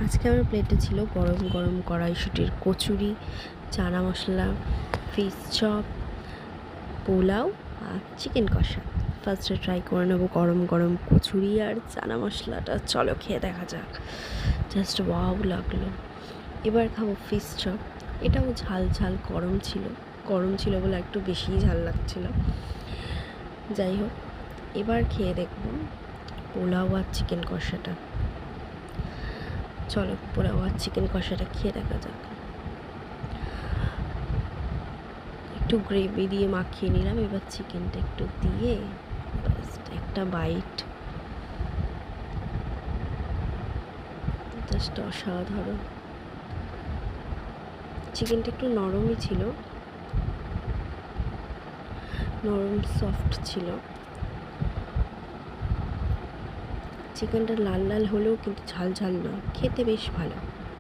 আজকে আমার প্লেটে ছিল গরম গরম কড়াইশুঁটির কচুরি, চানা মশলা, ফিশ চপ, পোলাও আর চিকেন কষা। ফার্স্টে ট্রাই করে নেবো গরম গরম কচুরি আর চানা মশলাটা। চলো খেয়ে দেখা যাক। জাস্ট ওয়াও লাগলো। এবার খাবো ফিশ চপ। এটাও ঝাল ঝাল গরম ছিল বলে একটু বেশিই ঝাল লাগছিল। যাই হোক, এবার খেয়ে দেখবো পোলাও আর চিকেন কষাটা। চলো পোলাও আর চিকেন কষাটা খেয়ে দেখা যাক। একটু গ্রেভি দিয়ে মাখিয়ে নিলাম, এবার চিকেনটা একটু দিয়ে জাস্ট একটা বাইট। জাস্ট অসাধারণ। চিকেনটা একটু নরমই ছিল, নরম সফট ছিল। চিকেনটা লাল লাল হলেও কিন্তু ঝাল ঝাল নয়, খেতে বেশ ভালো।